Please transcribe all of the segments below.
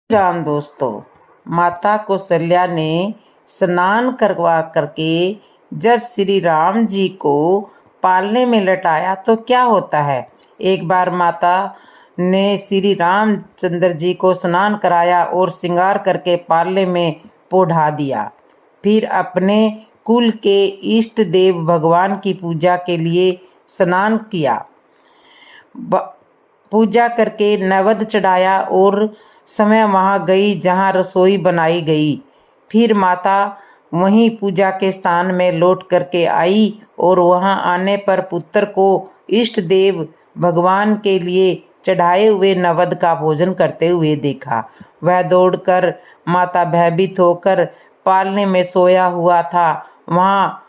राम दोस्तों, माता कौशल्या ने स्नान करवा करके जब श्री राम जी को पालने में लटाया तो क्या होता है। एक बार माता ने श्री रामचंद्र जी को स्नान कराया और श्रृंगार करके पालने में पोढ़ा दिया। फिर अपने कुल के इष्ट देव भगवान की पूजा के लिए स्नान किया, पूजा करके नैवेद्य चढ़ाया और समय वहाँ गई जहाँ रसोई बनाई गई। फिर माता वहीं पूजा के स्थान में लौट करके आई और वहाँ आने पर पुत्र को इष्ट देव भगवान के लिए चढ़ाए हुए नैवेद्य का भोजन करते हुए देखा। वह दौड़कर माता भयभीत होकर पालने में सोया हुआ था, वहाँ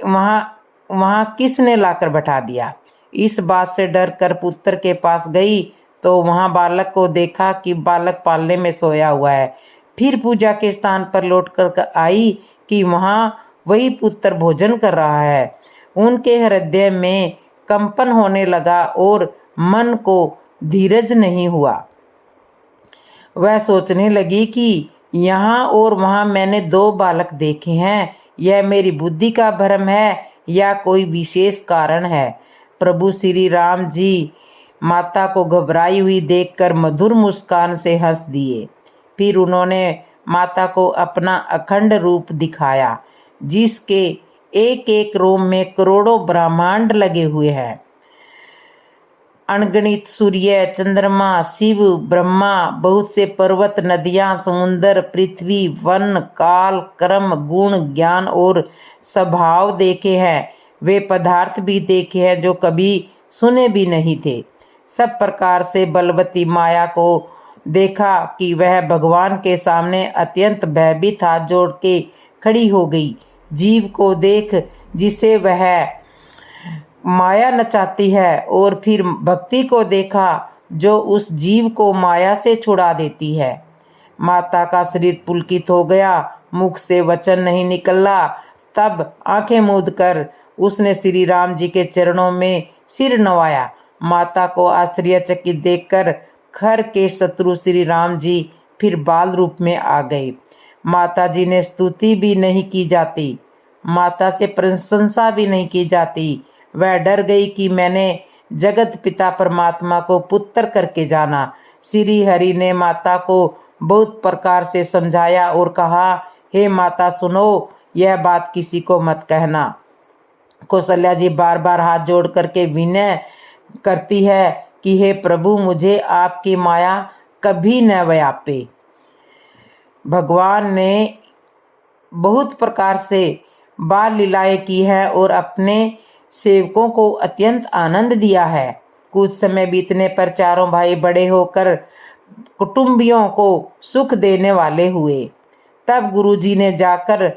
वहाँ वहाँ किसने लाकर बैठा दिया। इस बात से डर कर पुत्र के पास गई तो वहाँ बालक को देखा कि बालक पालने में सोया हुआ है। फिर पूजा के स्थान पर लौट कर आई कि वहाँ वही पुत्र भोजन कर रहा है। उनके हृदय में कंपन होने लगा और मन को धीरज नहीं हुआ। वह सोचने लगी कि यहाँ और वहाँ मैंने दो बालक देखे हैं, यह मेरी बुद्धि का भ्रम है या कोई विशेष कारण है। प्रभु श्री राम जी माता को घबराई हुई देखकर मधुर मुस्कान से हंस दिए। फिर उन्होंने माता को अपना अखंड रूप दिखाया, जिसके एक एक रोम में करोड़ों ब्रह्मांड लगे हुए हैं। अनगिनत सूर्य, चंद्रमा, शिव, ब्रह्मा, बहुत से पर्वत, नदियां, समुद्र, पृथ्वी, वन, काल, कर्म, गुण, ज्ञान और स्वभाव देखे हैं। वे पदार्थ भी देखे हैं जो कभी सुने भी नहीं थे। सब प्रकार से बलवती माया को देखा कि वह भगवान के सामने अत्यंत भयभीत हाथ जोड़ के खड़ी हो गई। जीव को देख जिसे वह माया नचाती है, और फिर भक्ति को देखा जो उस जीव को माया से छुड़ा देती है। माता का शरीर पुलकित हो गया, मुख से वचन नहीं निकला। तब आंखें मूंद कर उसने श्री राम जी के चरणों में सिर नवाया। माता को आश्चर्यचकित देखकर खर के शत्रु श्री राम जी फिर बाल रूप में आ गए। माता जी ने स्तुति भी नहीं की जाती, माता से प्रशंसा भी नहीं की जाती। वह डर गई कि मैंने जगत पिता परमात्मा को पुत्र करके जाना। श्री हरि ने माता को बहुत प्रकार से समझाया और कहा, हे माता सुनो, यह बात किसी को मत कहना। कौशल्या जी बार बार हाथ जोड़ करके विनय करती है कि हे प्रभु, मुझे आपकी माया कभी न व्यापे। भगवान ने बहुत प्रकार से बाल लीलाएं की है और अपने सेवकों को अत्यंत आनंद दिया है। कुछ समय बीतने पर चारों भाई बड़े होकर कुटुंबियों को सुख देने वाले हुए। तब गुरुजी ने जाकर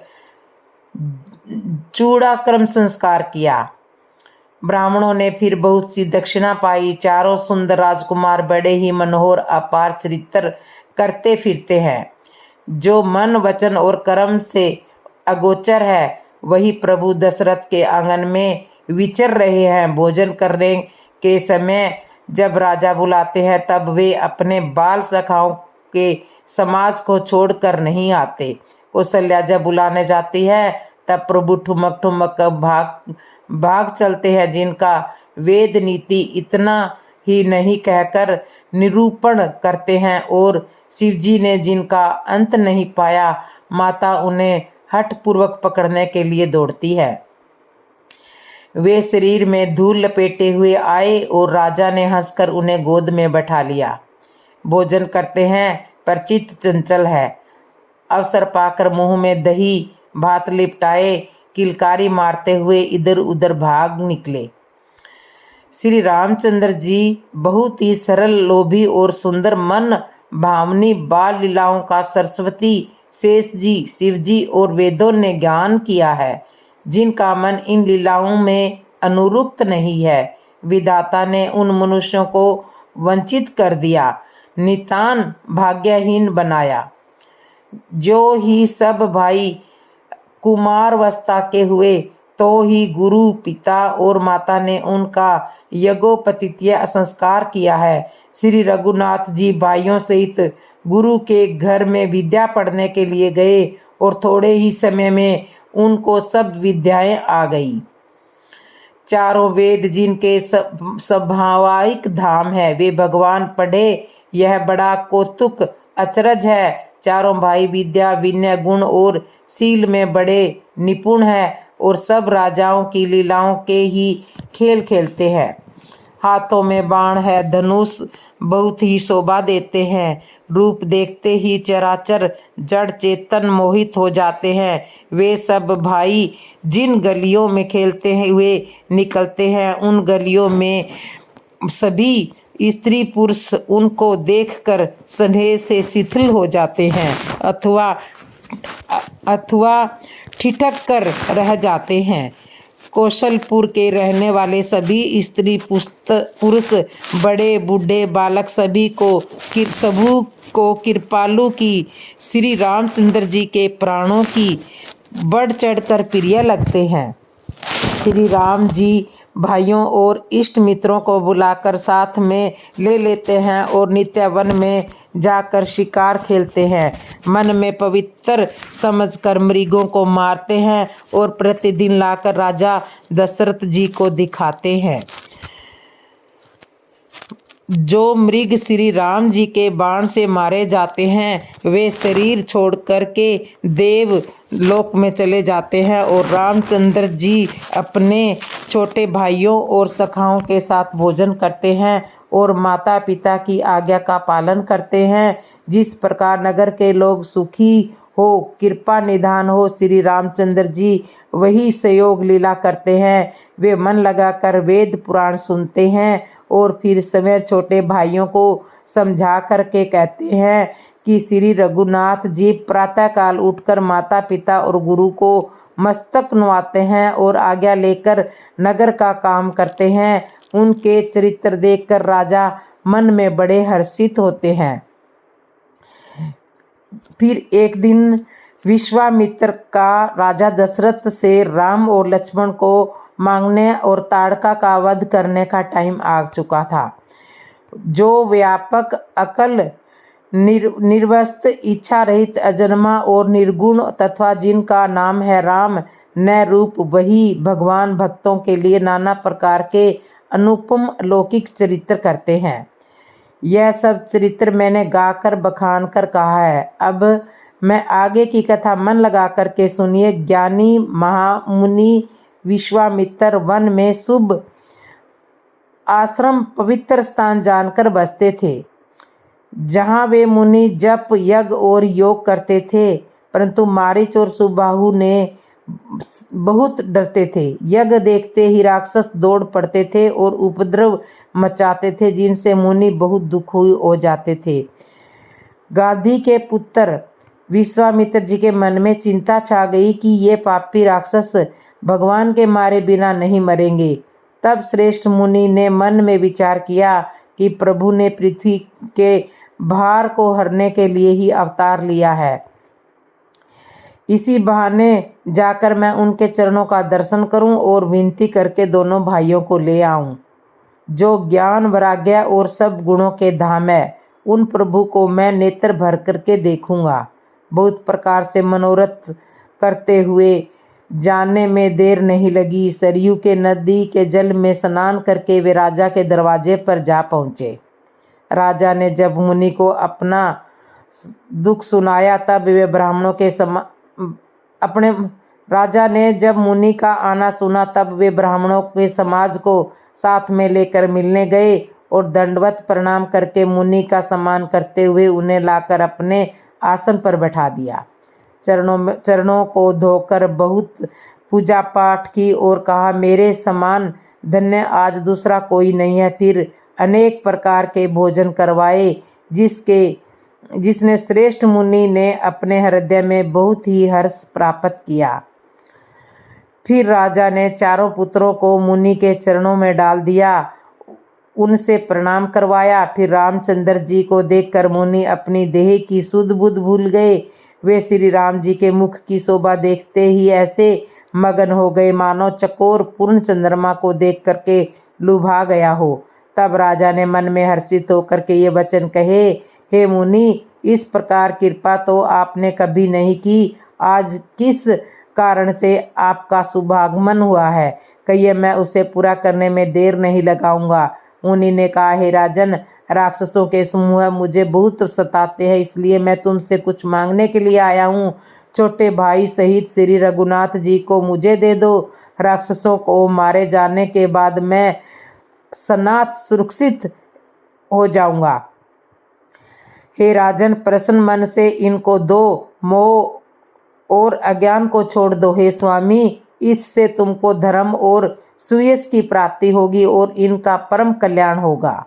चूड़ाक्रम संस्कार किया। ब्राह्मणों ने फिर बहुत सी दक्षिणा पाई। चारों सुंदर राजकुमार बड़े ही मनोहर अपार चरित्र करते फिरते हैं। जो मन, वचन और कर्म से अगोचर है, वही प्रभु दशरथ के आंगन में विचर रहे हैं। भोजन करने के समय जब राजा बुलाते हैं तब वे अपने बाल सखाओं के समाज को छोड़कर नहीं आते। कौशल्या जब बुलाने जाती है तब प्रभु ठुमक ठुमक भाग चलते हैं, जिनका वेद नीति इतना ही नहीं कहकर निरूपण करते हैं, और शिवजी ने जिनका अंत नहीं पाया, माता उन्हें हठ पूर्वक पकड़ने के लिए दौड़ती है। वे शरीर में धूल लपेटे हुए आए और राजा ने हंसकर उन्हें गोद में बैठा लिया। भोजन करते हैं पर चित्त चंचल है। अवसर पाकर मुंह में दही भात लिपटाए किलकारी मारते हुए इधर उधर भाग निकले। श्री रामचंद्र जी बहुत ही सरल, लोभी और सुंदर मन भावनी बाल लीलाओं का सरस्वती, शेष जी, शिव जी और वेदों ने ज्ञान किया है। जिनका मन इन लीलाओं में अनुरुक्त नहीं है, विधाता ने उन मनुष्यों को वंचित कर दिया, नितान भाग्यहीन बनाया। जो ही सब भाई कुमारावस्था के हुए, तो ही गुरु, पिता और माता ने उनका यज्ञोपवीत संस्कार किया है। श्री रघुनाथ जी भाइयों सहित गुरु के घर में विद्या पढ़ने के लिए गए और थोड़े ही समय में उनको सब विद्याएं आ गई। चारों वेद जिनके स्वाभाविक धाम है, वे भगवान पढ़े, यह बड़ा कौतुक अचरज है। चारों भाई विद्या, विनय, गुण और शील में बड़े निपुण हैं और सब राजाओं की लीलाओं के ही खेल खेलते हैं। हाथों में बाण है, धनुष बहुत ही शोभा देते हैं। रूप देखते ही चराचर जड़ चेतन मोहित हो जाते हैं। वे सब भाई जिन गलियों में खेलते हुए निकलते हैं, उन गलियों में सभी स्त्री पुरुष उनको देखकर स्नेह से शिथिल हो जाते हैं अथवा ठिठक कर रह जाते हैं। कौशलपुर के रहने वाले सभी स्त्री पुरुष, बड़े बूढ़े बालक, सभी को कृपालु की श्री रामचंद्र जी के प्राणों की बढ़ चढ़कर प्रिय लगते हैं। श्री राम जी भाइयों और इष्ट मित्रों को बुलाकर साथ में ले लेते हैं और नित्य वन में जाकर शिकार खेलते हैं। मन में पवित्र समझकर मृगों को मारते हैं और प्रतिदिन लाकर राजा दशरथ जी को दिखाते हैं। जो मृग श्री राम जी के बाण से मारे जाते हैं, वे शरीर छोड़ करके देव लोक में चले जाते हैं और रामचंद्र जी अपने छोटे भाइयों और सखाओं के साथ भोजन करते हैं और माता पिता की आज्ञा का पालन करते हैं। जिस प्रकार नगर के लोग सुखी हो, कृपा निधान हो, श्री रामचंद्र जी वही संयोग लीला करते हैं। वे मन लगाकर वेद पुराण सुनते हैं और फिर समय छोटे भाइयों को समझा करके कहते हैं कि श्री रघुनाथ जी प्रातःकाल उठकर माता पिता और गुरु को मस्तक नुआते हैं और आज्ञा लेकर नगर का काम करते हैं। उनके चरित्र देखकर राजा मन में बड़े हर्षित होते हैं। फिर एक दिन विश्वामित्र का राजा दशरथ से राम और लक्ष्मण को मांगने और ताड़का का वध करने का टाइम आ चुका था। जो व्यापक अकल निर्वस्त इच्छा रहित अजन्मा और निर्गुण तथा जिनका नाम है राम न रूप, वही भगवान भक्तों के लिए नाना प्रकार के अनुपम अलौकिक चरित्र करते हैं। यह सब चरित्र मैंने गाकर बखान कर कहा है। अब मैं आगे की कथा मन लगा करके सुनिए। ज्ञानी महामुनि विश्वामित्र वन में शुभ आश्रम पवित्र स्थान जानकर बसते थे, जहाँ वे मुनि जप यज्ञ और योग करते थे। परंतु मारीच और सुबाहु ने बहुत डरते थे। यज्ञ देखते ही राक्षस दौड़ पड़ते थे और उपद्रव मचाते थे, जिनसे मुनि बहुत दुखी हो जाते थे। गाधी के पुत्र विश्वामित्र जी के मन में चिंता छा गई कि ये पापी राक्षस भगवान के मारे बिना नहीं मरेंगे। तब श्रेष्ठ मुनि ने मन में विचार किया कि प्रभु ने पृथ्वी के भार को हरने के लिए ही अवतार लिया है। इसी बहाने जाकर मैं उनके चरणों का दर्शन करूं और विनती करके दोनों भाइयों को ले आऊं। जो ज्ञान वैराग्य और सब गुणों के धाम है, उन प्रभु को मैं नेत्र भर करके देखूंगा। बहुत प्रकार से मनोरथ करते हुए जाने में देर नहीं लगी। सरयू के नदी के जल में स्नान करके वे राजा के दरवाजे पर जा पहुँचे। राजा ने जब मुनि को अपना दुख सुनाया, तब वे ब्राह्मणों के राजा ने जब मुनि का आना सुना, तब वे ब्राह्मणों के समाज को साथ में लेकर मिलने गए और दंडवत प्रणाम करके मुनि का सम्मान करते हुए उन्हें लाकर अपने आसन पर बैठा दिया। चरणों को धोकर बहुत पूजा पाठ की और कहा, मेरे समान धन्य आज दूसरा कोई नहीं है। फिर अनेक प्रकार के भोजन करवाए, जिसने श्रेष्ठ मुनि ने अपने हृदय में बहुत ही हर्ष प्राप्त किया। फिर राजा ने चारों पुत्रों को मुनि के चरणों में डाल दिया, उनसे प्रणाम करवाया। फिर रामचंद्र जी को देखकर मुनि अपनी देह की सुध बुध भूल गए। वे श्री राम जी के मुख की शोभा देखते ही ऐसे मगन हो गए मानो चकोर पूर्ण चंद्रमा को देख करके लुभा गया हो। तब राजा ने मन में हर्षित होकर के ये वचन कहे, हे मुनि, इस प्रकार कृपा तो आपने कभी नहीं की। आज किस कारण से आपका शुभागमन हुआ है, कहिए, मैं उसे पूरा करने में देर नहीं लगाऊंगा। मुनि ने कहा, हे राजन, राक्षसों के समूह मुझे बहुत सताते हैं, इसलिए मैं तुमसे कुछ मांगने के लिए आया हूँ। छोटे भाई सहित श्री रघुनाथ जी को मुझे दे दो। राक्षसों को मारे जाने के बाद मैं सनात सुरक्षित हो जाऊंगा। हे राजन, प्रसन्न मन से इनको दो, मोह और अज्ञान को छोड़ दो। हे स्वामी, इससे तुमको धर्म और सुयश की प्राप्ति होगी और इनका परम कल्याण होगा।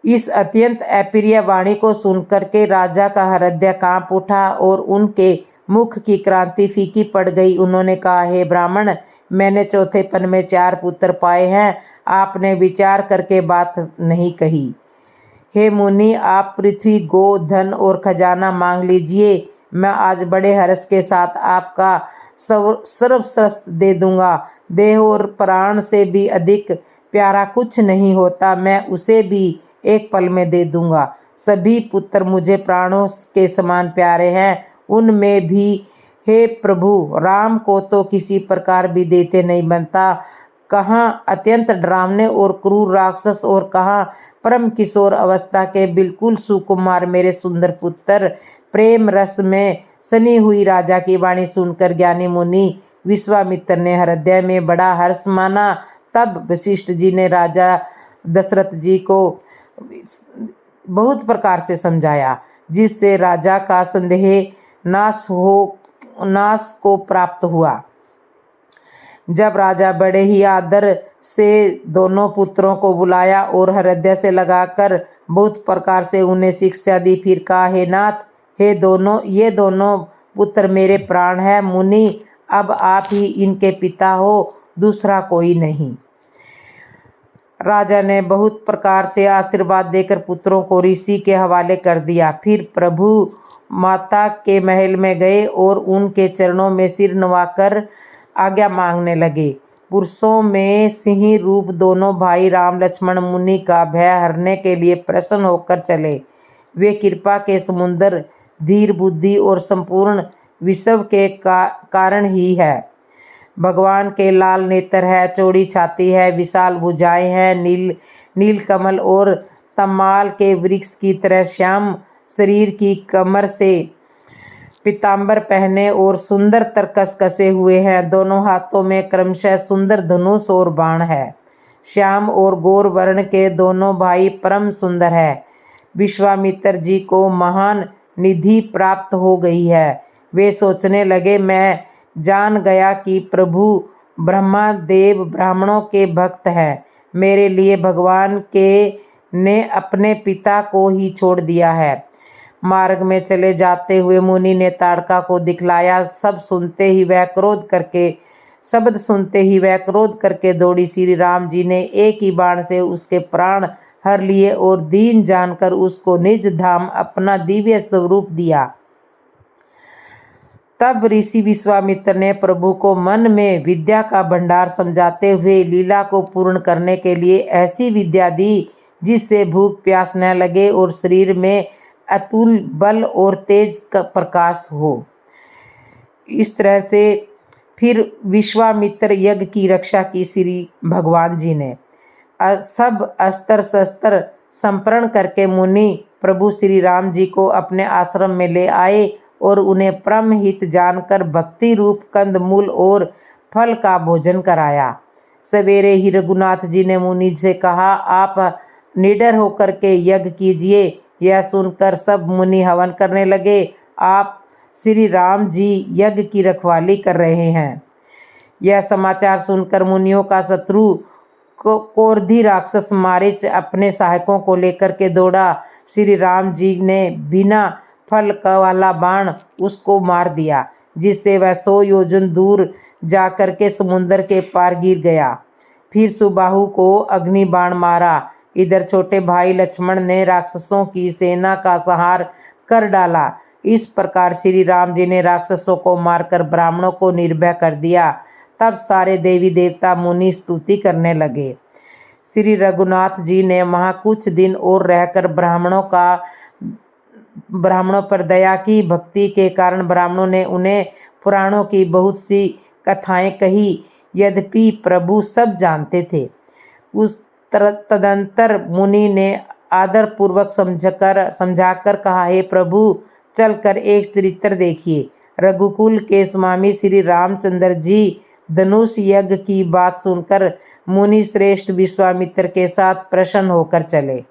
इस अत्यंत अप्रिय वाणी को सुनकर के राजा का हृदय कांप उठा और उनके मुख की क्रांति फीकी पड़ गई। उन्होंने कहा, हे ब्राह्मण, मैंने चौथेपन में 4 पुत्र पाए हैं, आपने विचार करके बात नहीं कही। हे मुनि, आप पृथ्वी, गो, धन और खजाना मांग लीजिए, मैं आज बड़े हर्ष के साथ आपका सर्वश्रेष्ठ दे दूंगा। देह और प्राण से भी अधिक प्यारा कुछ नहीं होता, मैं उसे भी एक पल में दे दूंगा। सभी पुत्र मुझे प्राणों के समान प्यारे हैं, उनमें भी हे प्रभु, राम को तो किसी प्रकार भी देते नहीं बनता। कहाँ अत्यंत डरावने और क्रूर राक्षस और कहाँ परम किशोर अवस्था के बिल्कुल सुकुमार मेरे सुंदर पुत्र। प्रेम रस में सनी हुई राजा की वाणी सुनकर ज्ञानी मुनि विश्वामित्र ने हृदय में बड़ा हर्ष माना। तब वशिष्ठ जी ने राजा दशरथ जी को बहुत प्रकार से समझाया, जिससे राजा का संदेह नाश को प्राप्त हुआ। जब राजा बड़े ही आदर से दोनों पुत्रों को बुलाया और हृदय से लगाकर बहुत प्रकार से उन्हें शिक्षा दी, फिर कहा, हे नाथ, ये दोनों पुत्र मेरे प्राण हैं। मुनि, अब आप ही इनके पिता हो, दूसरा कोई नहीं। राजा ने बहुत प्रकार से आशीर्वाद देकर पुत्रों को ऋषि के हवाले कर दिया। फिर प्रभु माता के महल में गए और उनके चरणों में सिर नवाकर आज्ञा मांगने लगे। पुरुषों में सिंह रूप दोनों भाई राम लक्ष्मण मुनि का भय हरने के लिए प्रसन्न होकर चले। वे कृपा के समुद्र, धीर बुद्धि और संपूर्ण विश्व के कारण ही है। भगवान के लाल नेत्र है, चौड़ी छाती है, विशाल भुजाएं हैं, नील कमल और तमाल के वृक्ष की तरह श्याम शरीर की कमर से पीताम्बर पहने और सुंदर तरकस कसे हुए हैं। दोनों हाथों में क्रमशः सुंदर धनुष और बाण है। श्याम और गौर वर्ण के दोनों भाई परम सुंदर है। विश्वामित्र जी को महान निधि प्राप्त हो गई है। वे सोचने लगे, मैं जान गया कि प्रभु ब्रह्मा देव ब्राह्मणों के भक्त हैं। मेरे लिए भगवान के ने अपने पिता को ही छोड़ दिया है। मार्ग में चले जाते हुए मुनि ने ताड़का को दिखलाया। शब्द सुनते ही वह क्रोध करके दौड़ी। श्री राम जी ने एक ही बाण से उसके प्राण हर लिए और दीन जानकर उसको निज धाम अपना दिव्य स्वरूप दिया। तब ऋषि विश्वामित्र ने प्रभु को मन में विद्या का भंडार समझाते हुए लीला को पूर्ण करने के लिए ऐसी विद्या दी जिससे भूख प्यास न लगे और शरीर में अतुल बल और तेज का प्रकाश हो। इस तरह से फिर विश्वामित्र यज्ञ की रक्षा की श्री भगवान जी ने। सब अस्त्र शस्त्र संपर्ण करके मुनि प्रभु श्री राम जी को अपने आश्रम में ले आए और उन्हें परम हित जानकर भक्ति रूप कंदमूल और फल का भोजन कराया। सवेरे ही रघुनाथ जी ने मुनि से कहा, आप निडर होकर के यज्ञ कीजिए। यह सुनकर सब मुनि हवन करने लगे। आप श्री राम जी यज्ञ की रखवाली कर रहे हैं। यह समाचार सुनकर मुनियों का शत्रु कोरधी राक्षस मारीच अपने सहायकों को लेकर के दौड़ा। श्री राम जी ने बिना फल का वाला बाण उसको मार दिया, जिससे वह 100 योजन दूर जाकर के समुद्र के पार गिर गया। फिर सुबाहु को अग्नि बाण मारा। इधर छोटे भाई लक्ष्मण ने राक्षसों की सेना का संहार कर डाला। इस प्रकार श्री राम जी ने राक्षसों को मारकर ब्राह्मणों को निर्भय कर दिया। तब सारे देवी देवता मुनि स्तुति करने लगे। श्री रघुनाथ जी ने वहाँ कुछ दिन और रहकर ब्राह्मणों का ब्राह्मणों पर दया की। भक्ति के कारण ब्राह्मणों ने उन्हें पुराणों की बहुत सी कथाएं कही, यद्यपि प्रभु सब जानते थे। तदंतर मुनि ने आदरपूर्वक समझाकर कहा, हे प्रभु, चलकर एक चरित्र देखिए। रघुकुल के स्वामी श्री रामचंद्र जी धनुष यज्ञ की बात सुनकर मुनि श्रेष्ठ विश्वामित्र के साथ प्रसन्न होकर चले।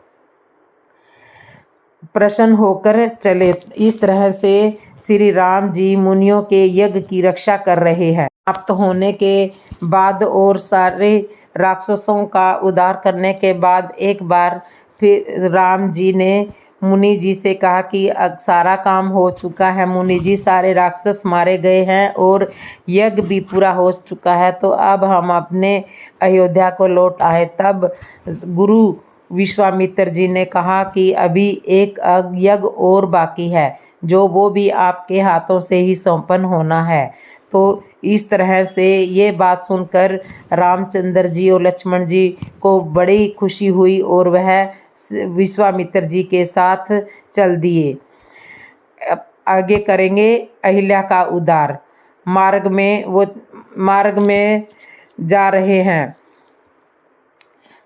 इस तरह से श्री राम जी मुनियों के यज्ञ की रक्षा कर रहे हैं। समाप्त होने के बाद और सारे राक्षसों का उद्धार करने के बाद एक बार फिर राम जी ने मुनि जी से कहा कि अब सारा काम हो चुका है मुनि जी, सारे राक्षस मारे गए हैं और यज्ञ भी पूरा हो चुका है, तो अब हम अपने अयोध्या को लौट आए। तब गुरु विश्वामित्र जी ने कहा कि अभी एक यज्ञ और बाकी है, जो वो भी आपके हाथों से ही संपन्न होना है। तो इस तरह से ये बात सुनकर रामचंद्र जी और लक्ष्मण जी को बड़ी खुशी हुई और वह विश्वामित्र जी के साथ चल दिए। आगे करेंगे अहिल्या का उद्धार। मार्ग में जा रहे हैं।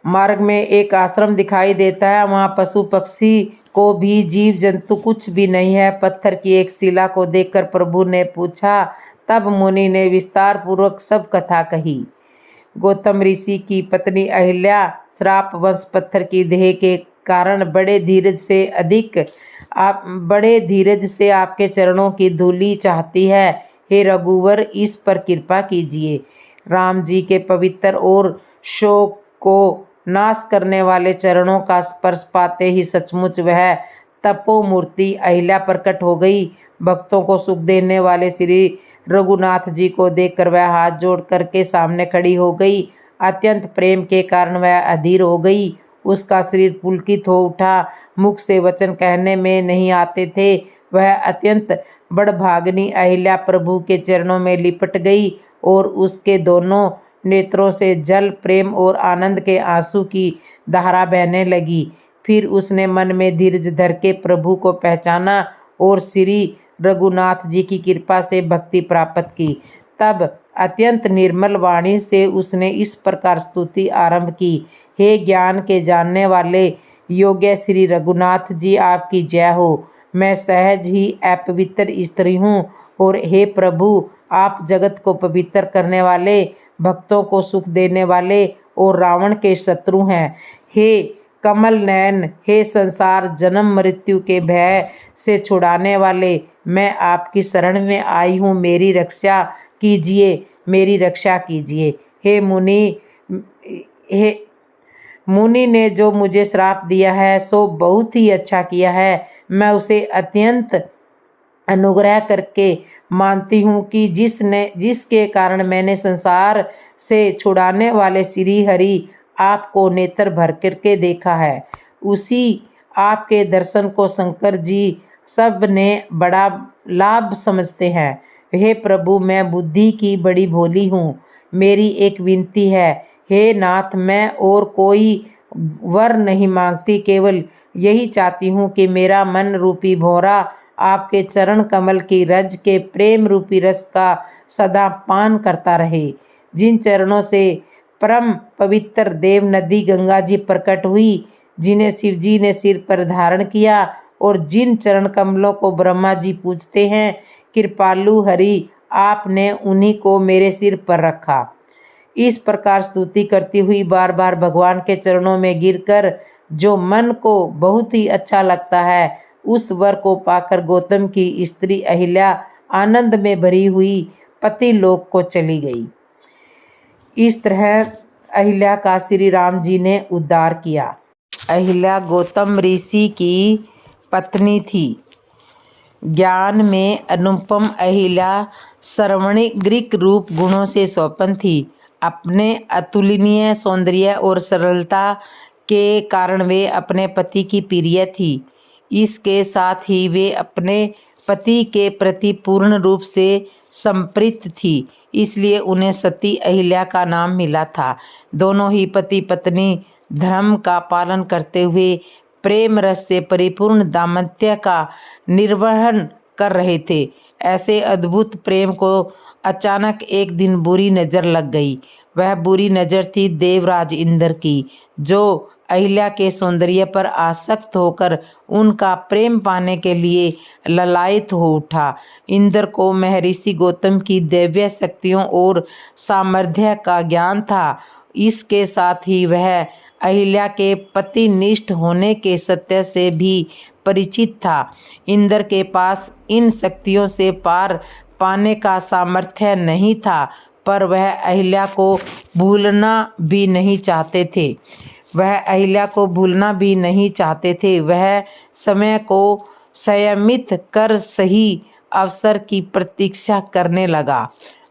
मार्ग में एक आश्रम दिखाई देता है। वहाँ पशु पक्षी को भी जीव जंतु कुछ भी नहीं है। पत्थर की एक शिला को देखकर प्रभु ने पूछा। तब मुनि ने विस्तार पूर्वक सब कथा कही। गौतम ऋषि की पत्नी अहिल्या श्रापवश पत्थर की देह के कारण बड़े धीरज से आपके चरणों की धूलि चाहती है। हे रघुवर, इस पर कृपा कीजिए। राम जी के पवित्र और शोक को नाश करने वाले चरणों का स्पर्श पाते ही सचमुच वह तपोमूर्ति अहिल्या प्रकट हो गई। भक्तों को सुख देने वाले श्री रघुनाथ जी को देखकर वह हाथ जोड़ करके सामने खड़ी हो गई। अत्यंत प्रेम के कारण वह अधीर हो गई। उसका शरीर पुलकित हो उठा। मुख से वचन कहने में नहीं आते थे। वह अत्यंत बड़भागिनी अहिल्या प्रभु के चरणों में लिपट गई और उसके दोनों नेत्रों से जल, प्रेम और आनंद के आंसू की धारा बहने लगी। फिर उसने मन में धीरज धर के प्रभु को पहचाना और श्री रघुनाथ जी की कृपा से भक्ति प्राप्त की। तब अत्यंत निर्मल वाणी से उसने इस प्रकार स्तुति आरंभ की। हे ज्ञान के जानने वाले योग्य श्री रघुनाथ जी, आपकी जय हो। मैं सहज ही अपवित्र स्त्री हूँ और हे प्रभु, आप जगत को पवित्र करने वाले, भक्तों को सुख देने वाले और रावण के शत्रु हैं। हे कमल नयन, हे संसार जन्म मृत्यु के भय से छुड़ाने वाले, मैं आपकी शरण में आई हूँ। मेरी रक्षा कीजिए। हे मुनि ने जो मुझे श्राप दिया है सो बहुत ही अच्छा किया है। मैं उसे अत्यंत अनुग्रह करके मानती हूँ कि जिसके कारण मैंने संसार से छुड़ाने वाले श्री हरि आपको नेत्र भर करके देखा है। उसी आपके दर्शन को शंकर जी सब ने बड़ा लाभ समझते हैं। हे प्रभु, मैं बुद्धि की बड़ी भोली हूँ। मेरी एक विनती है। हे नाथ, मैं और कोई वर नहीं मांगती, केवल यही चाहती हूँ कि मेरा मन रूपी भौरा आपके चरण कमल की रज के प्रेम रूपी रस का सदा पान करता रहे। जिन चरणों से परम पवित्र देव नदी गंगा जी प्रकट हुई, जिन्हें शिव जी ने सिर पर धारण किया और जिन चरण कमलों को ब्रह्मा जी पूजते हैं, कृपालु हरि आपने उन्हीं को मेरे सिर पर रखा। इस प्रकार स्तुति करती हुई बार बार भगवान के चरणों में गिरकर जो मन को बहुत ही अच्छा लगता है, उस वर को पाकर गौतम की स्त्री अहिल्या आनंद में भरी हुई पति लोक को चली गई। इस तरह अहिल्या का श्री राम जी ने उद्धार किया। अहिल्या गौतम ऋषि की पत्नी थी। ज्ञान में अनुपम अहिल्या सर्वणिक रूप गुणों से संपन्न थी। अपने अतुलनीय सौंदर्य और सरलता के कारण वे अपने पति की प्रिय थी। इसके साथ ही वे अपने पति के प्रति पूर्ण रूप से संप्रीत थी, इसलिए उन्हें सती अहिल्या का नाम मिला था। दोनों ही पति पत्नी धर्म का पालन करते हुए प्रेम रस से परिपूर्ण दाम्पत्य का निर्वहन कर रहे थे। ऐसे अद्भुत प्रेम को अचानक एक दिन बुरी नज़र लग गई। वह बुरी नज़र थी देवराज इंद्र की, जो अहिल्या के सौंदर्य पर आसक्त होकर उनका प्रेम पाने के लिए ललायत हो उठा। इंद्र को महर्षि गौतम की दिव्य शक्तियों और सामर्थ्य का ज्ञान था। इसके साथ ही वह अहिल्या के पतिनिष्ठ होने के सत्य से भी परिचित था। इंद्र के पास इन शक्तियों से पार पाने का सामर्थ्य नहीं था, पर वह अहिल्या को भूलना भी नहीं चाहते थे। वह समय को संयमित कर सही अवसर की प्रतीक्षा करने लगा।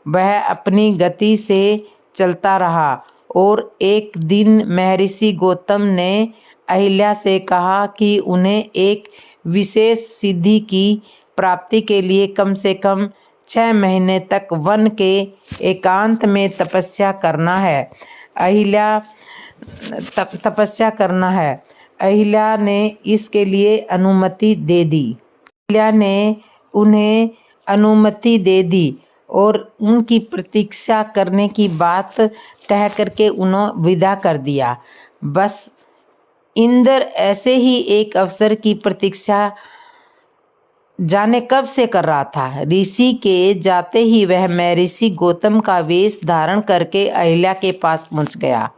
वह अपनी गति से चलता रहा और एक दिन महर्षि गौतम ने अहिल्या से कहा कि उन्हें एक विशेष सिद्धि की प्राप्ति के लिए कम से कम 6 महीने तक वन के एकांत में तपस्या करना है। अहिल्या ने इसके लिए अनुमति दे दी। अहिल्या ने उन्हें अनुमति दे दी और उनकी प्रतीक्षा करने की बात कह करके उन्हें विदा कर दिया। बस इंद्र ऐसे ही एक अवसर की प्रतीक्षा जाने कब से कर रहा था। ऋषि के जाते ही वह महर्षि गौतम का वेश धारण करके अहिल्या के पास पहुंच गया।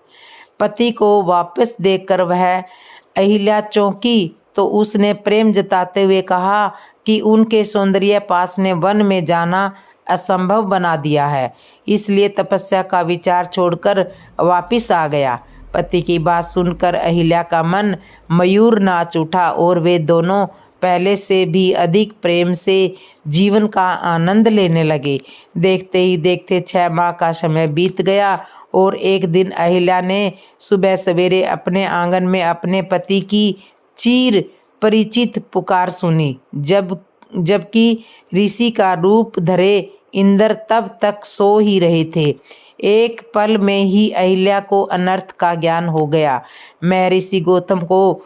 पति को वापस देखकर वह अहिल्या चौंकी तो उसने प्रेम जताते हुए कहा कि उनके सौंदर्य पास ने वन में जाना असंभव बना दिया है, इसलिए तपस्या का विचार छोड़कर वापिस आ गया। पति की बात सुनकर अहिल्या का मन मयूर नाच उठा और वे दोनों पहले से भी अधिक प्रेम से जीवन का आनंद लेने लगे। देखते ही देखते 6 माह का समय बीत गया और एक दिन अहिल्या ने सुबह सवेरे अपने आंगन में अपने पति की चिर परिचित पुकार सुनी। जबकि ऋषि का रूप धरे इंद्र तब तक सो ही रहे थे। एक पल में ही अहिल्या को अनर्थ का ज्ञान हो गया। महर्षि गौतम को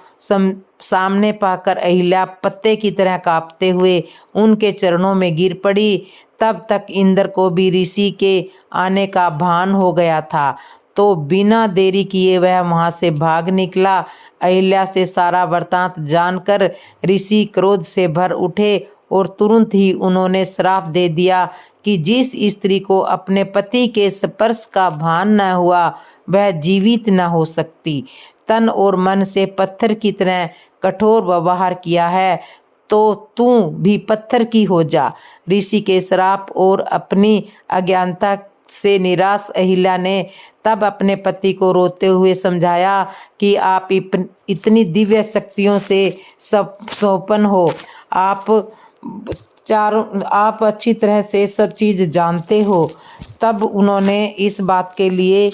सामने पाकर अहिल्या पत्ते की तरह कांपते हुए उनके चरणों में गिर पड़ी। तब तक इंद्र को भी ऋषि के आने का भान हो गया था, तो बिना देरी किए वह वहां से भाग निकला। अहिल्या से सारा वृत्तांत जानकर ऋषि क्रोध से भर उठे और तुरंत ही उन्होंने श्राप दे दिया कि जिस स्त्री को अपने पति के स्पर्श का भान न हुआ वह जीवित न हो सकती। तन और मन से पत्थर की तरह कठोर व्यवहार किया है तो तू भी पत्थर की हो जा। ऋषि के श्राप और अपनी अज्ञानता से निराश अहिल्या ने तब अपने पति को रोते हुए समझाया कि आप इतनी दिव्य शक्तियों से संपन्न हो, आप अच्छी तरह से सब चीज़ जानते हो। तब उन्होंने इस बात के लिए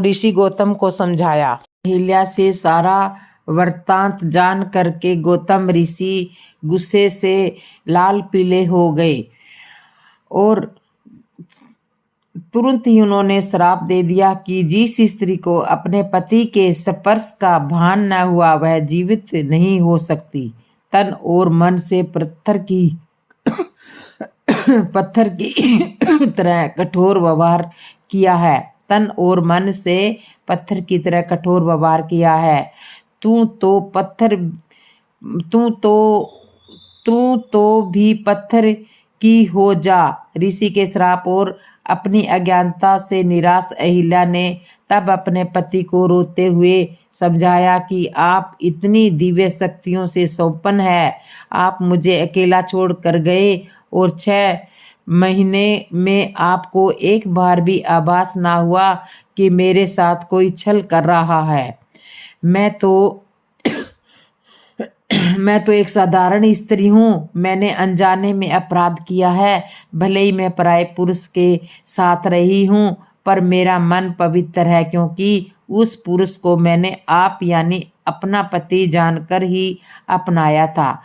ऋषि गौतम को समझाया। अहिल्या से सारा वृत्तांत जान करके गौतम ऋषि गुस्से से लाल पीले हो गए और तुरंत ही उन्होंने श्राप दे दिया कि जिस स्त्री को अपने पति के स्पर्श का भान न हुआ वह जीवित नहीं हो सकती। तन और मन से पत्थर की तरह कठोर व्यवहार किया है। तन और मन से पत्थर की तरह कठोर व्यवहार किया है। तू तो भी पत्थर की हो जा। ऋषि के श्राप और अपनी अज्ञानता से निराश अहिल्या ने तब अपने पति को रोते हुए समझाया कि आप इतनी दिव्य शक्तियों से संपन्न है, आप मुझे अकेला छोड़ कर गए और 6 महीने में आपको एक बार भी आभास ना हुआ कि मेरे साथ कोई छल कर रहा है। मैं तो एक साधारण स्त्री हूँ। मैंने अनजाने में अपराध किया है। भले ही मैं पराये पुरुष के साथ रही हूँ, पर मेरा मन पवित्र है, क्योंकि उस पुरुष को मैंने आप यानी अपना पति जानकर ही अपनाया था।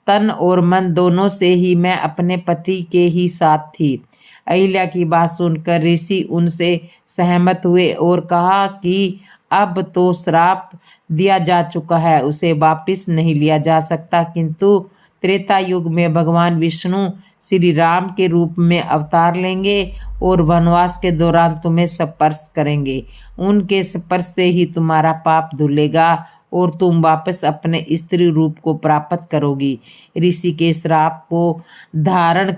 तन और मन दोनों से ही मैं अपने पति के ही साथ थी। अहिल्या की बात सुनकर ऋषि उनसे सहमत हुए और कहा कि अब तो श्राप दिया जा चुका है, उसे वापस नहीं लिया जा सकता। किंतु त्रेता युग में भगवान विष्णु श्री राम के रूप में अवतार लेंगे और वनवास के दौरान तुम्हें स्पर्श करेंगे। उनके स्पर्श से ही तुम्हारा पाप धुलेगा और तुम वापस अपने स्त्री रूप को प्राप्त करोगी। ऋषि के श्राप को धारण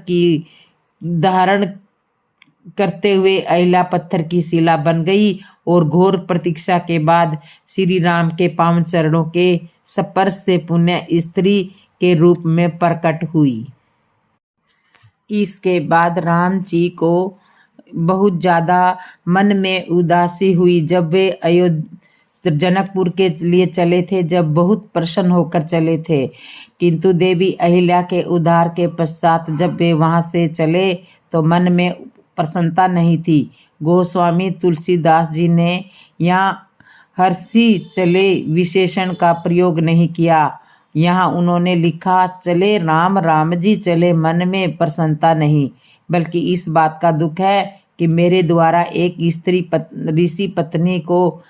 करते हुए अहिल्या पत्थर की शिला बन गई और घोर प्रतीक्षा के बाद श्री राम के पावन चरणों के स्पर्श से पुण्य स्त्री के रूप में प्रकट हुई। इसके बाद राम जी को बहुत ज़्यादा मन में उदासी हुई। जब वे जनकपुर के लिए चले थे, जब बहुत प्रसन्न होकर चले थे, किंतु देवी अहिल्या के उद्धार के पश्चात जब वे वहां से चले तो मन में प्रसन्नता नहीं थी। गोस्वामी तुलसीदास जी ने यहाँ हर्षी चले विशेषण का प्रयोग नहीं किया। यहाँ उन्होंने लिखा चले राम, राम जी चले, मन में प्रसन्नता नहीं, बल्कि इस बात का दुख है कि मेरे द्वारा एक ऋषि पत्नी को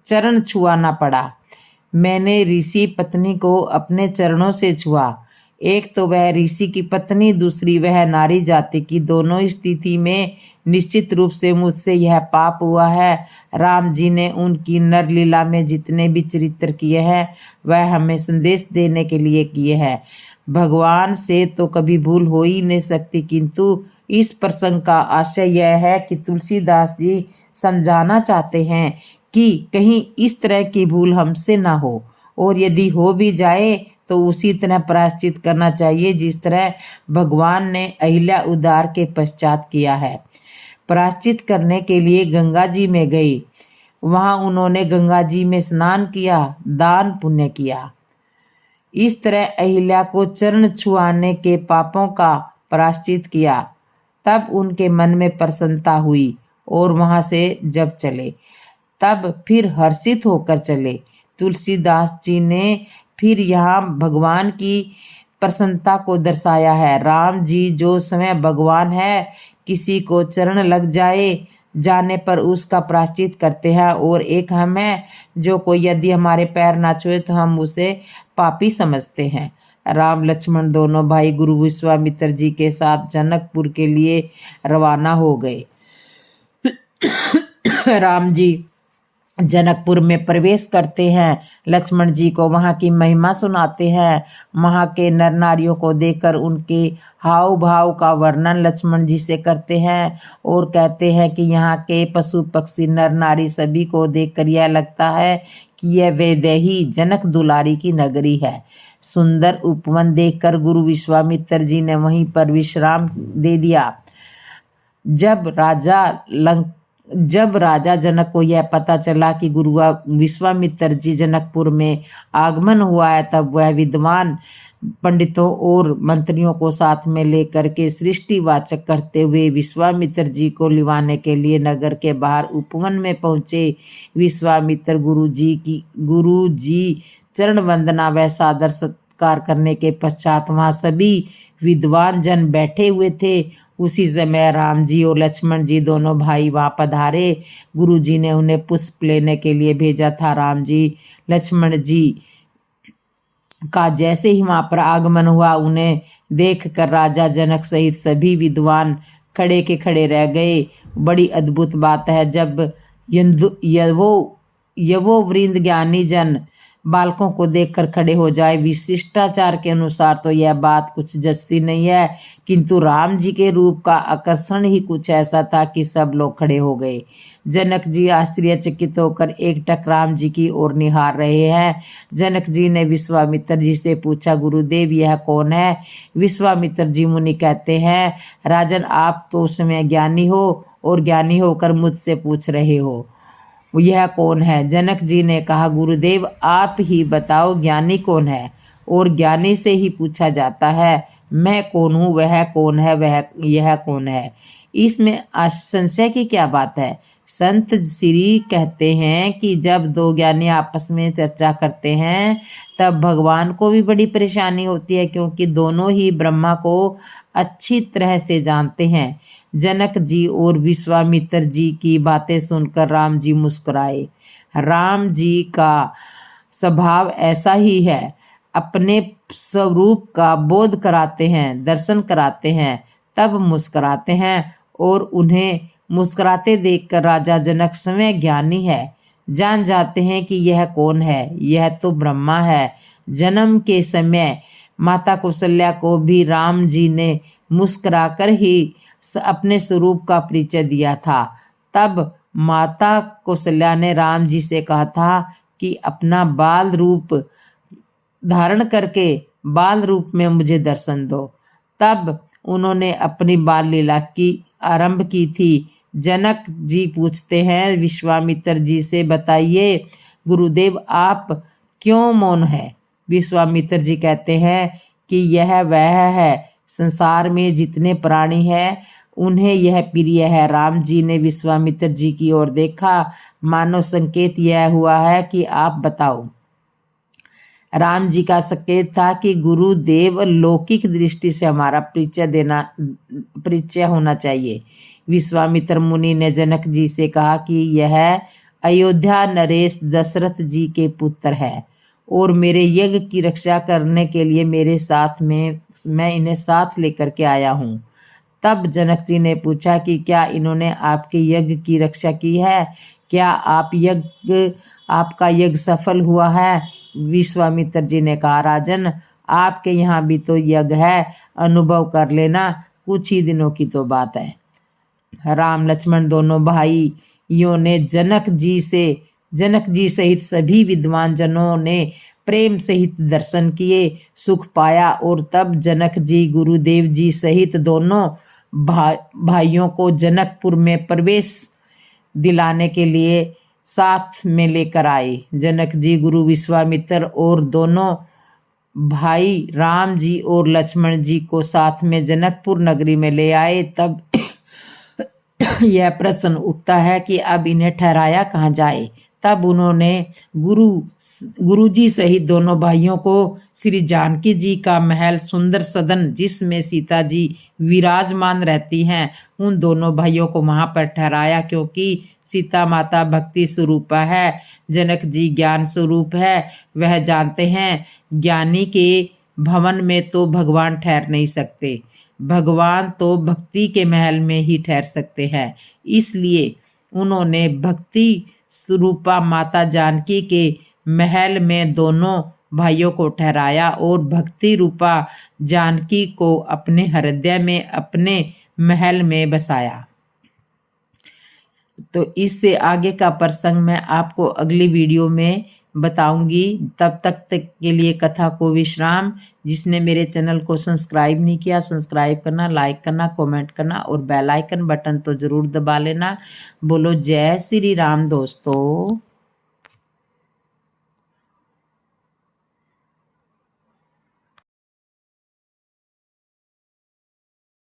चरण छुआना पड़ा। मैंने ऋषि पत्नी को अपने चरणों से छुआ। एक तो वह ऋषि की पत्नी, दूसरी वह नारी जाति की। दोनों स्थिति में निश्चित रूप से मुझसे यह पाप हुआ है। राम जी ने उनकी नर लीला में जितने भी चरित्र किए हैं वह हमें संदेश देने के लिए किए हैं। भगवान से तो कभी भूल हो ही नहीं सकती, किंतु इस प्रसंग का आशय यह है कि तुलसीदास जी समझाना चाहते हैं कि कहीं इस तरह की भूल हमसे ना हो, और यदि हो भी जाए तो उसी तरह प्रायश्चित करना चाहिए जिस तरह भगवान ने अहिल्या उद्धार के पश्चात किया है। प्रायश्चित करने के लिए गंगा जी में गई। वहां उन्होंने गंगा जी में स्नान किया, दान पुण्य किया। इस तरह अहिल्या को चरण छुआने के पापों का प्रायश्चित किया। तब उनके मन में प्रसन्नता हुई और वहां से जब चले तब फिर हर्षित होकर चले। तुलसीदास जी ने फिर यहाँ भगवान की प्रसन्नता को दर्शाया है। राम जी जो समय भगवान है, किसी को चरण लग जाने पर उसका प्रायश्चित करते हैं, और एक हम है जो कोई यदि हमारे पैर ना छुए तो हम उसे पापी समझते हैं। राम लक्ष्मण दोनों भाई गुरु विश्वामित्र जी के साथ जनकपुर के लिए रवाना हो गए। राम जी जनकपुर में प्रवेश करते हैं, लक्ष्मण जी को वहाँ की महिमा सुनाते हैं। वहाँ के नर नारियों को देखकर उनके हाव भाव का वर्णन लक्ष्मण जी से करते हैं और कहते हैं कि यहाँ के पशु पक्षी नर नारी सभी को देखकर यह लगता है कि यह वैदेही जनक दुलारी की नगरी है। सुंदर उपवन देखकर गुरु विश्वामित्र जी ने वहीं पर विश्राम दे दिया। जब राजा जनक को यह पता चला कि गुरु विश्वामित्र जी जनकपुर में आगमन हुआ है, तब वह विद्वान पंडितों और मंत्रियों को साथ में लेकर के सृष्टिवाचक करते हुए विश्वामित्र जी को लिवाने के लिए नगर के बाहर उपवन में पहुंचे। विश्वामित्र गुरु जी चरण वंदना व सादर सत्कार करने के पश्चात वहां सभी विद्वान जन बैठे हुए थे। उसी समय राम जी और लक्ष्मण जी दोनों भाई वहां पधारे। गुरु जी ने उन्हें पुष्प लेने के लिए भेजा था। राम जी लक्ष्मण जी का जैसे ही वहां पर आगमन हुआ, उन्हें देखकर राजा जनक सहित सभी विद्वान खड़े के खड़े रह गए। बड़ी अद्भुत बात है, जब यवो वृंद ज्ञानी जन बालकों को देखकर खड़े हो जाए। विशिष्टाचार के अनुसार तो यह बात कुछ जचती नहीं है, किंतु राम जी के रूप का आकर्षण ही कुछ ऐसा था कि सब लोग खड़े हो गए। जनक जी आश्चर्यचकित होकर एकटक राम जी की ओर निहार रहे हैं। जनक जी ने विश्वामित्र जी से पूछा, गुरुदेव यह कौन है? विश्वामित्र जी मुनि कहते हैं, राजन आप तो उसमें ज्ञानी हो और ज्ञानी होकर मुझसे पूछ रहे हो यह कौन है? जनक जी ने कहा, गुरुदेव आप ही बताओ ज्ञानी कौन है? और ज्ञानी से ही पूछा जाता है, मैं कौन हूँ, वह कौन है, यह कौन है? इसमें संशय की क्या बात है? संत श्री कहते हैं कि जब दो ज्ञानी आपस में चर्चा करते हैं तब भगवान को भी बड़ी परेशानी होती है, क्योंकि दोनों ही ब्रह्मा को अच्छी तरह से जानते हैं। जनक जी और विश्वामित्र जी की बातें सुनकर राम जी मुस्कुराए। राम जी का स्वभाव ऐसा ही है, अपने स्वरूप का बोध कराते हैं, दर्शन कराते हैं, तब मुस्कुराते हैं और उन्हें मुस्कुराते देखकर राजा जनक स्वयं ज्ञानी है, जान जाते हैं कि यह कौन है, यह तो ब्रह्मा है। जन्म के समय माता कौशल्या को भी राम जी ने मुस्कुराकर ही अपने स्वरूप का परिचय दिया था। तब माता कौशल्या ने राम जी से कहा था कि अपना बाल रूप धारण करके बाल रूप में मुझे दर्शन दो। तब उन्होंने अपनी बाल लीला की आरंभ की थी। जनक जी पूछते हैं विश्वामित्र जी से, बताइए गुरुदेव आप क्यों मौन है? विश्वामित्र जी कहते हैं कि यह वह है, संसार में जितने प्राणी हैं उन्हें यह प्रिय है। राम जी ने विश्वामित्र जी की ओर देखा, मानो संकेत यह हुआ है कि आप बताओ। राम जी का संकेत था कि गुरुदेव लौकिक दृष्टि से हमारा परिचय होना चाहिए। विश्वामित्र मुनि ने जनक जी से कहा कि यह अयोध्या नरेश दशरथ जी के पुत्र है और मेरे यज्ञ की रक्षा करने के लिए मेरे साथ में मैं इन्हें साथ लेकर के आया हूँ। तब जनक जी ने पूछा कि क्या इन्होंने आपके यज्ञ की रक्षा की है? क्या आपका यज्ञ सफल हुआ है? विश्वामित्र जी ने कहा, राजन आपके यहाँ भी तो यज्ञ है, अनुभव कर लेना, कुछ ही दिनों की तो बात है। राम लक्ष्मण दोनों भाइयों ने जनक जी सहित सभी विद्वान जनों ने प्रेम सहित दर्शन किए, सुख पाया और तब जनक जी गुरुदेव जी सहित दोनों भाइयों को जनकपुर में प्रवेश दिलाने के लिए साथ में लेकर आए। जनक जी गुरु विश्वामित्र और दोनों भाई राम जी और लक्ष्मण जी को साथ में जनकपुर नगरी में ले आए। तब यह प्रश्न उठता है कि अब इन्हें ठहराया कहाँ जाए। तब उन्होंने गुरु जी सहित दोनों भाइयों को श्री जानकी जी का महल, सुंदर सदन जिसमें सीता जी विराजमान रहती हैं, उन दोनों भाइयों को वहां पर ठहराया, क्योंकि सीता माता भक्ति स्वरूपा है, जनक जी ज्ञान स्वरूप है। वह जानते हैं ज्ञानी के भवन में तो भगवान ठहर नहीं सकते, भगवान तो भक्ति के महल में ही ठहर सकते हैं। इसलिए उन्होंने भक्ति स्वरूपा माता जानकी के महल में दोनों भाइयों को ठहराया और भक्ति रूपा जानकी को अपने हृदय में, अपने महल में बसाया। तो इससे आगे का प्रसंग मैं आपको अगली वीडियो में बताऊंगी। तब तक के लिए कथा को विश्राम। जिसने मेरे चैनल को सब्सक्राइब नहीं किया, सब्सक्राइब करना, लाइक करना, कमेंट करना और बेल आइकन बटन तो जरूर दबा लेना। बोलो जय श्री राम दोस्तों।